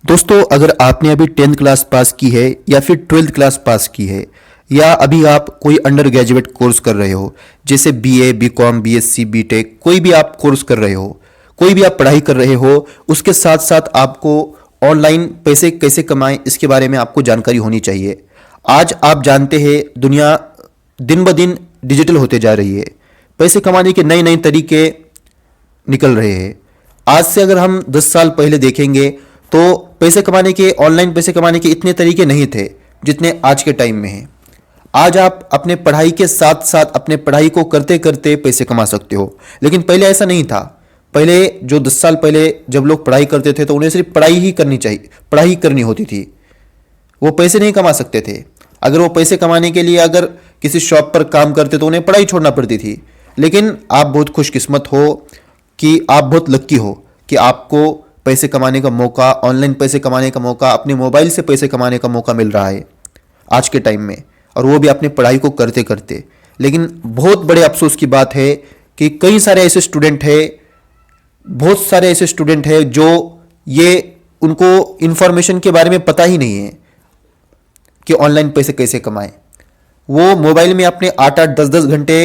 दोस्तों, अगर आपने अभी 10th क्लास पास की है या फिर 12th क्लास पास की है या अभी आप कोई अंडर ग्रेजुएट कोर्स कर रहे हो, जैसे बीए, बीकॉम, बीएससी, बीटेक, कोई भी आप कोर्स कर रहे हो, कोई भी आप पढ़ाई कर रहे हो, उसके साथ साथ आपको ऑनलाइन पैसे कैसे कमाएं इसके बारे में आपको जानकारी होनी चाहिए। आज आप जानते हैं दुनिया दिन ब दिन डिजिटल होते जा रही है। पैसे कमाने के नए नए तरीके निकल रहे हैं। आज से अगर हम 10 साल पहले देखेंगे तो पैसे कमाने के, ऑनलाइन पैसे कमाने के इतने तरीके नहीं थे जितने आज के टाइम में हैं। आज आप अपने पढ़ाई के साथ साथ अपने पढ़ाई को करते करते पैसे कमा सकते हो, लेकिन पहले ऐसा नहीं था। पहले जो 10 साल पहले जब लोग पढ़ाई करते थे तो उन्हें सिर्फ पढ़ाई ही करनी चाहिए, पढ़ाई ही करनी होती थी। वो पैसे नहीं कमा सकते थे। अगर वो पैसे कमाने के लिए अगर किसी शॉप पर काम करते तो उन्हें पढ़ाई छोड़ना पड़ती थी। लेकिन आप बहुत खुशकिस्मत हो कि आप बहुत लक्की हो कि आपको पैसे कमाने का मौका, ऑनलाइन पैसे कमाने का मौका, अपने मोबाइल से पैसे कमाने का मौका मिल रहा है आज के टाइम में, और वो भी अपनी पढ़ाई को करते करते। लेकिन बहुत बड़े अफसोस की बात है कि कई सारे ऐसे स्टूडेंट हैं, बहुत सारे ऐसे स्टूडेंट हैं जो ये उनको इन्फॉर्मेशन के बारे में पता ही नहीं है कि ऑनलाइन पैसे कैसे कमाएं। वो मोबाइल में अपने 8-8, 10-10 घंटे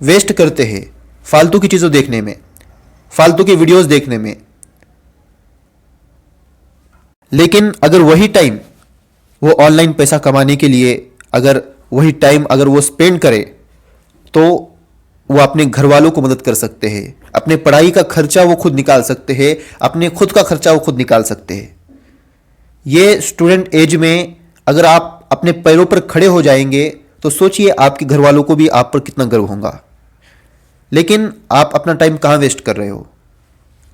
वेस्ट करते हैं फालतू की चीज़ों देखने में, फालतू की वीडियोस देखने में। लेकिन अगर वही टाइम वो ऑनलाइन पैसा कमाने के लिए, अगर वही टाइम अगर वो स्पेंड करे तो वो अपने घर वालों को मदद कर सकते हैं, अपने पढ़ाई का खर्चा वो खुद निकाल सकते हैं, अपने खुद का खर्चा वो खुद निकाल सकते हैं। ये स्टूडेंट एज में अगर आप अपने पैरों पर खड़े हो जाएंगे तो सोचिए आपके घर वालों को भी आप पर कितना गर्व होगा। लेकिन आप अपना टाइम कहाँ वेस्ट कर रहे हो?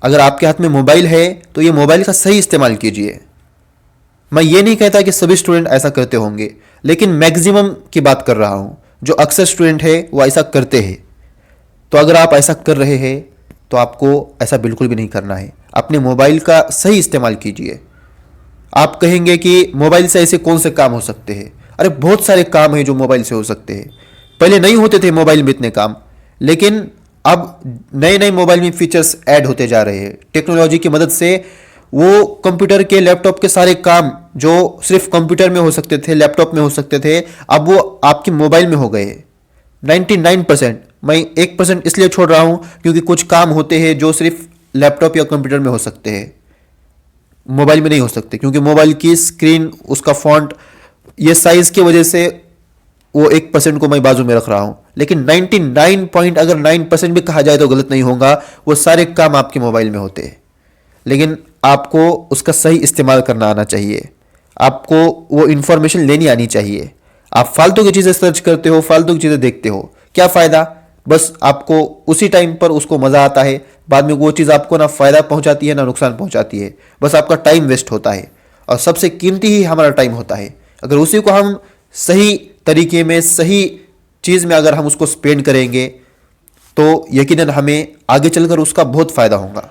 अगर आपके हाथ में मोबाइल है तो ये मोबाइल का सही इस्तेमाल कीजिए। मैं ये नहीं कहता कि सभी स्टूडेंट ऐसा करते होंगे, लेकिन मैक्सिमम की बात कर रहा हूँ। जो अक्सर स्टूडेंट है वो ऐसा करते हैं। तो अगर आप ऐसा कर रहे हैं तो आपको ऐसा बिल्कुल भी नहीं करना है। अपने मोबाइल का सही इस्तेमाल कीजिए। आप कहेंगे कि मोबाइल से ऐसे कौन से काम हो सकते हैं? अरे बहुत सारे काम हैं जो मोबाइल से हो सकते हैं। पहले नहीं होते थे मोबाइल में इतने काम, लेकिन अब नए नए मोबाइल में फीचर्स ऐड होते जा रहे हैं। टेक्नोलॉजी की मदद से वो कंप्यूटर के, लैपटॉप के सारे काम जो सिर्फ कंप्यूटर में हो सकते थे, लैपटॉप में हो सकते थे, अब वो आपके मोबाइल में हो गए 99%। मैं 1% इसलिए छोड़ रहा हूं क्योंकि कुछ काम होते हैं जो सिर्फ लैपटॉप या कंप्यूटर में हो सकते हैं, मोबाइल में नहीं हो सकते, क्योंकि मोबाइल की स्क्रीन, उसका फॉन्ट, ये साइज की वजह से वो 1% को मैं बाजू में रख रहा हूं। लेकिन 99.9% भी कहा जाए तो गलत नहीं होगा, वो सारे काम आपके मोबाइल में होते हैं। लेकिन आपको उसका सही इस्तेमाल करना आना चाहिए। आपको वो इंफॉर्मेशन लेनी आनी चाहिए। आप फालतू की चीज़ें सर्च करते हो, फालतू की चीज़ें देखते हो, क्या फ़ायदा? बस आपको उसी टाइम पर उसको मज़ा आता है, बाद में वो चीज़ आपको ना फ़ायदा पहुंचाती है ना नुकसान पहुंचाती है। बस आपका टाइम वेस्ट होता है, और सबसे कीमती ही हमारा टाइम होता है। अगर उसी को हम सही तरीके में, सही चीज़ में अगर हम उसको स्पेंड करेंगे तो यकीनन हमें आगे चलकर उसका बहुत फ़ायदा होगा।